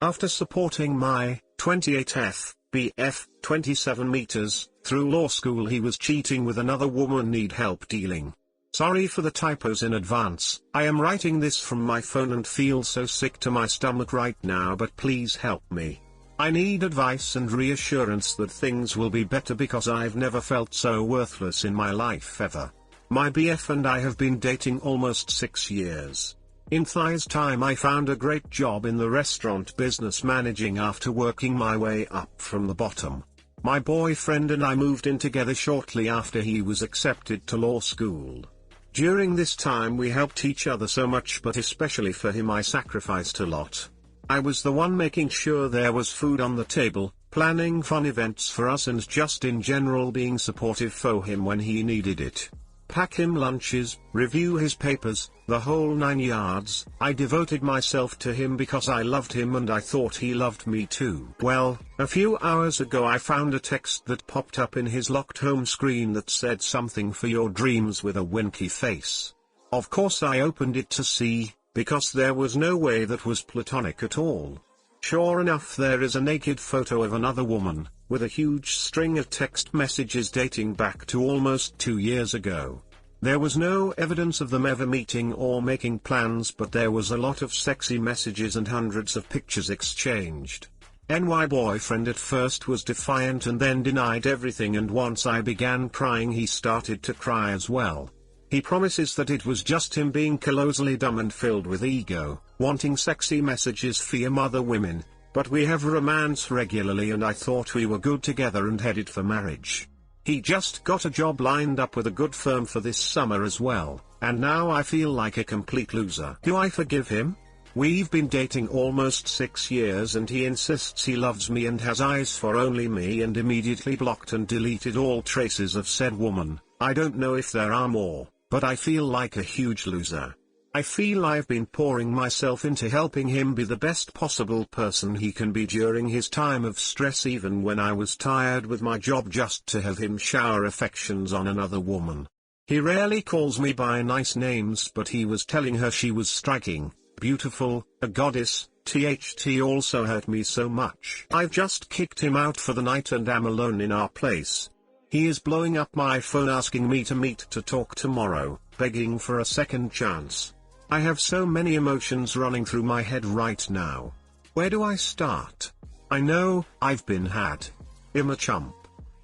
After supporting my 28th BF 27 meters through law school, he was cheating with another woman. Need help dealing. Sorry for the typos in advance. I am writing this from my phone and feel so sick to my stomach right now, but please help me. I need advice and reassurance that things will be better because I've never felt so worthless in my life ever. My BF and I have been dating almost 6 years. In Thai's time I found a great job in the restaurant business, managing after working my way up from the bottom. My boyfriend and I moved in together shortly after he was accepted to law school. During this time we helped each other so much, but especially for him I sacrificed a lot. I was the one making sure there was food on the table, planning fun events for us, and just in general being supportive for him when he needed it. Pack him lunches, review his papers, the whole 9 yards. I devoted myself to him because I loved him and I thought he loved me too. Well, a few hours ago I found a text that popped up in his locked home screen that said something for your dreams with a winky face. Of course I opened it to see, because there was no way that was platonic at all. Sure enough, there is a naked photo of another woman, with a huge string of text messages dating back to almost 2 years ago. There was no evidence of them ever meeting or making plans, but there was a lot of sexy messages and hundreds of pictures exchanged. NY boyfriend at first was defiant and then denied everything, and once I began crying he started to cry as well. He promises that it was just him being colossally dumb and filled with ego, wanting sexy messages from other women, but we have romance regularly and I thought we were good together and headed for marriage. He just got a job lined up with a good firm for this summer as well, and now I feel like a complete loser. Do I forgive him? We've been dating almost 6 years and he insists he loves me and has eyes for only me, and immediately blocked and deleted all traces of said woman. I don't know if there are more, but I feel like a huge loser. I feel I've been pouring myself into helping him be the best possible person he can be during his time of stress, even when I was tired with my job, just to have him shower affections on another woman. He rarely calls me by nice names, but he was telling her she was striking, beautiful, a goddess. THT also hurt me so much. I've just kicked him out for the night and am alone in our place. He is blowing up my phone asking me to meet to talk tomorrow, begging for a second chance. I have so many emotions running through my head right now. Where do I start? I know, I've been had. I'm a chump.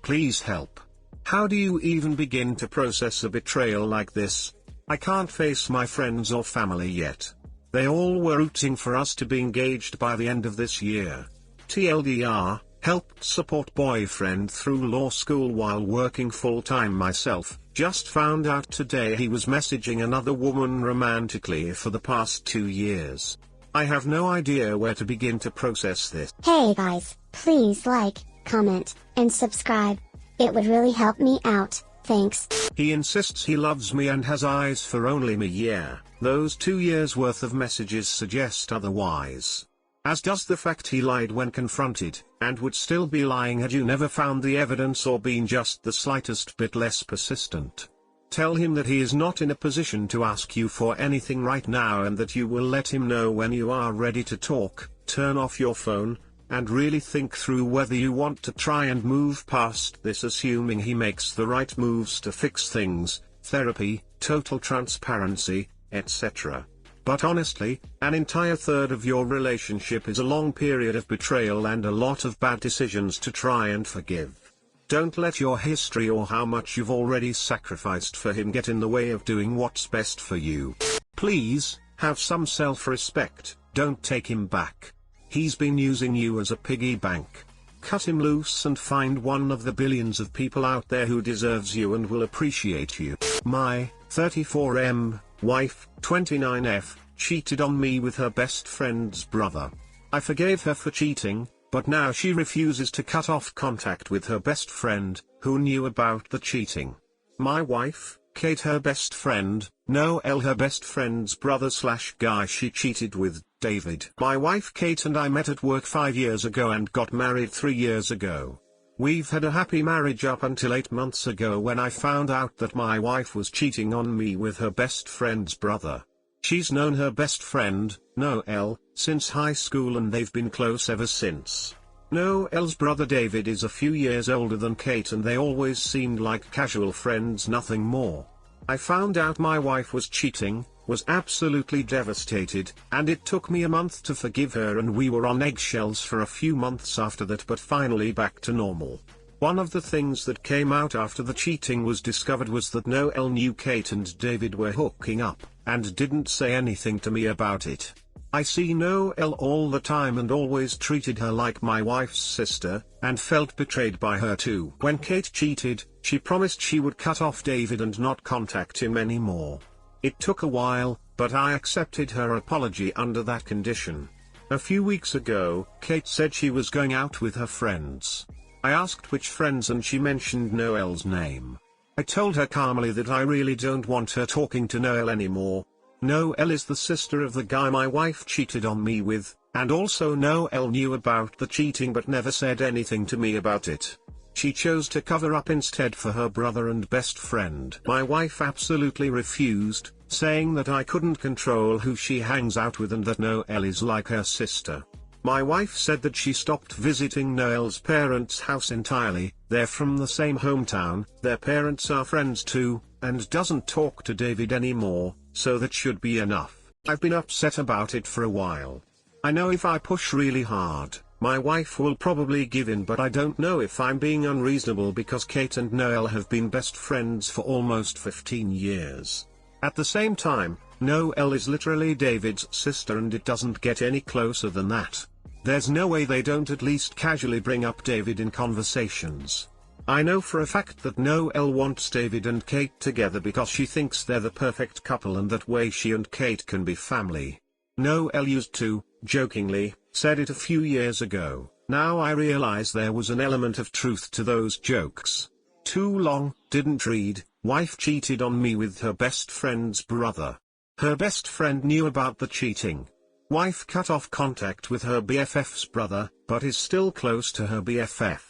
Please help. How do you even begin to process a betrayal like this? I can't face my friends or family yet. They all were rooting for us to be engaged by the end of this year. TLDR, helped support boyfriend through law school while working full-time myself, just found out today he was messaging another woman romantically for the past 2 years. I have no idea where to begin to process this. Hey guys, please like, comment, and subscribe. It would really help me out, thanks. He insists he loves me and has eyes for only me. Yeah, those 2 years worth of messages suggest otherwise. As does the fact he lied when confronted, and would still be lying had you never found the evidence or been just the slightest bit less persistent. Tell him that he is not in a position to ask you for anything right now and that you will let him know when you are ready to talk. Turn off your phone, and really think through whether you want to try and move past this, assuming he makes the right moves to fix things, therapy, total transparency, etc. But honestly, an entire third of your relationship is a long period of betrayal and a lot of bad decisions to try and forgive. Don't let your history or how much you've already sacrificed for him get in the way of doing what's best for you. Please, have some self-respect, don't take him back. He's been using you as a piggy bank. Cut him loose and find one of the billions of people out there who deserves you and will appreciate you. My 34M wife, 29F, cheated on me with her best friend's brother. I forgave her for cheating, but now she refuses to cut off contact with her best friend, who knew about the cheating. My wife, Kate, her best friend, Noel, her best friend's brother/guy she cheated with, David. My wife Kate and I met at work 5 years ago and got married 3 years ago. We've had a happy marriage up until 8 months ago when I found out that my wife was cheating on me with her best friend's brother. She's known her best friend, Noel, since high school and they've been close ever since. Noel's brother David is a few years older than Kate and they always seemed like casual friends, nothing more. I found out my wife was cheating, was absolutely devastated, and it took me a month to forgive her and we were on eggshells for a few months after that, but finally back to normal. One of the things that came out after the cheating was discovered was that Noel knew Kate and David were hooking up, and didn't say anything to me about it. I see Noel all the time and always treated her like my wife's sister, and felt betrayed by her too. When Kate cheated, she promised she would cut off David and not contact him anymore. It took a while, but I accepted her apology under that condition. A few weeks ago, Kate said she was going out with her friends. I asked which friends and she mentioned Noel's name. I told her calmly that I really don't want her talking to Noel anymore. Noel is the sister of the guy my wife cheated on me with, and also Noel knew about the cheating but never said anything to me about it. She chose to cover up instead for her brother and best friend. My wife absolutely refused, saying that I couldn't control who she hangs out with and that Noel is like her sister. My wife said that she stopped visiting Noel's parents' house entirely, they're from the same hometown, their parents are friends too, and doesn't talk to David anymore, so that should be enough. I've been upset about it for a while. I know if I push really hard, my wife will probably give in, but I don't know if I'm being unreasonable because Kate and Noel have been best friends for almost 15 years. At the same time, Noel is literally David's sister and it doesn't get any closer than that. There's no way they don't at least casually bring up David in conversations. I know for a fact that Noel wants David and Kate together because she thinks they're the perfect couple and that way she and Kate can be family. Noel used to, jokingly, said it a few years ago. Now I realize there was an element of truth to those jokes. Too long, didn't read, wife cheated on me with her best friend's brother. Her best friend knew about the cheating. Wife cut off contact with her BFF's brother, but is still close to her BFF.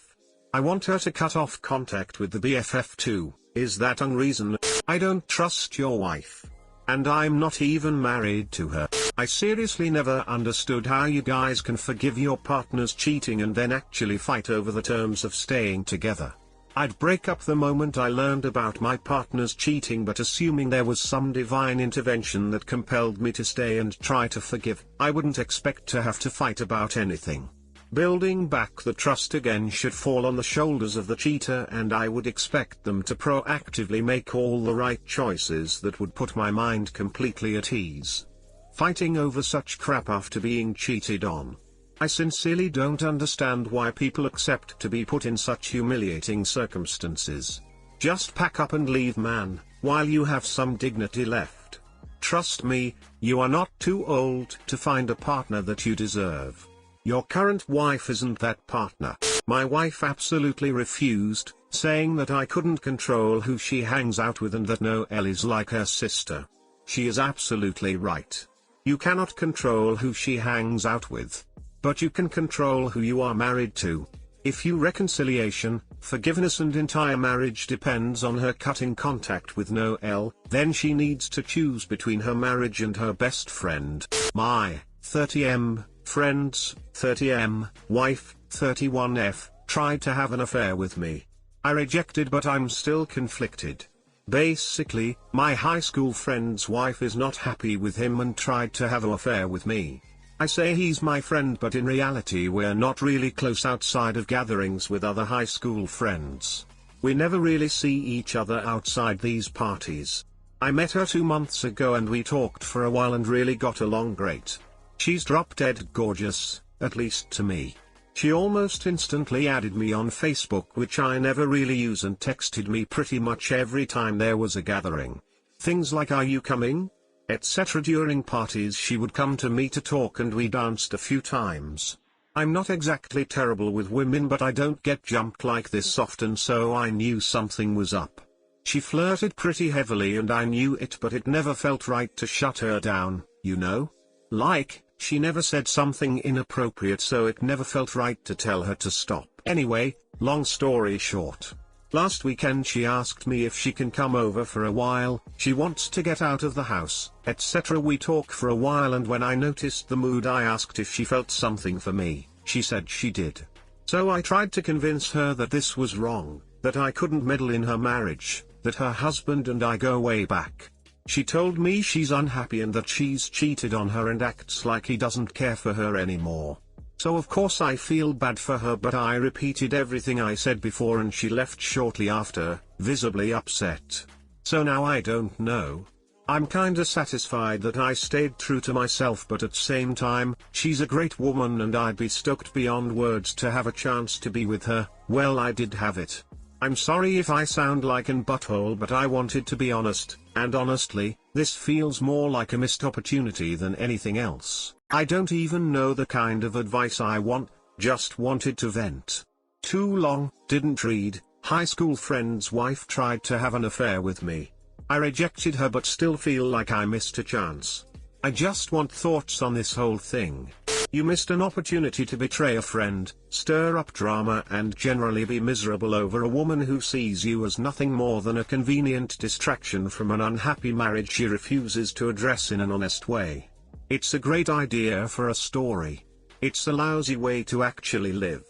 I want her to cut off contact with the BFF too. Is that unreasonable? I don't trust your wife. And I'm not even married to her. I seriously never understood how you guys can forgive your partner's cheating and then actually fight over the terms of staying together. I'd break up the moment I learned about my partner's cheating, but assuming there was some divine intervention that compelled me to stay and try to forgive, I wouldn't expect to have to fight about anything. Building back the trust again should fall on the shoulders of the cheater, and I would expect them to proactively make all the right choices that would put my mind completely at ease. Fighting over such crap after being cheated on. I sincerely don't understand why people accept to be put in such humiliating circumstances. Just pack up and leave, man, while you have some dignity left. Trust me, you are not too old to find a partner that you deserve. Your current wife isn't that partner. My wife absolutely refused, saying that I couldn't control who she hangs out with and that Noel is like her sister. She is absolutely right. You cannot control who she hangs out with. But you can control who you are married to. If you reconciliation, forgiveness and entire marriage depends on her cutting contact with Noel, then she needs to choose between her marriage and her best friend. My 30M friends, 30M wife, 31F, tried to have an affair with me. I rejected, but I'm still conflicted. Basically, my high school friend's wife is not happy with him and tried to have an affair with me. I say he's my friend, but in reality we're not really close outside of gatherings with other high school friends. We never really see each other outside these parties. I met her 2 months ago and we talked for a while and really got along great. She's drop dead gorgeous, at least to me. She almost instantly added me on Facebook, which I never really use, and texted me pretty much every time there was a gathering. Things like "Are you coming?" etc. During parties she would come to me to talk and we danced a few times. I'm not exactly terrible with women, but I don't get jumped like this often, so I knew something was up. She flirted pretty heavily and I knew it, but it never felt right to shut her down, you know? Like, she never said something inappropriate, so it never felt right to tell her to stop. Anyway, long story short. Last weekend she asked me if she can come over for a while, she wants to get out of the house, etc. We talk for a while, and when I noticed the mood I asked if she felt something for me. She said she did. So I tried to convince her that this was wrong, that I couldn't meddle in her marriage, that her husband and I go way back. She told me she's unhappy and that she's cheated on her and acts like he doesn't care for her anymore. So of course I feel bad for her, but I repeated everything I said before and she left shortly after, visibly upset. So now I don't know. I'm kinda satisfied that I stayed true to myself, but at same time, she's a great woman and I'd be stoked beyond words to have a chance to be with her. Well, I did have it. I'm sorry if I sound like an butthole, but I wanted to be honest, and honestly, this feels more like a missed opportunity than anything else. I don't even know the kind of advice I want, just wanted to vent. Too long, didn't read. High school friend's wife tried to have an affair with me. I rejected her but still feel like I missed a chance. I just want thoughts on this whole thing. You missed an opportunity to betray a friend, stir up drama and generally be miserable over a woman who sees you as nothing more than a convenient distraction from an unhappy marriage she refuses to address in an honest way. It's a great idea for a story. It's a lousy way to actually live.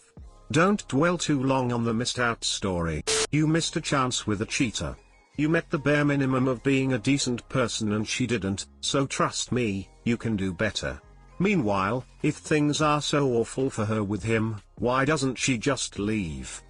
Don't dwell too long on the missed out story. You missed a chance with a cheater. You met the bare minimum of being a decent person and she didn't, so trust me, you can do better. Meanwhile, if things are so awful for her with him, why doesn't she just leave?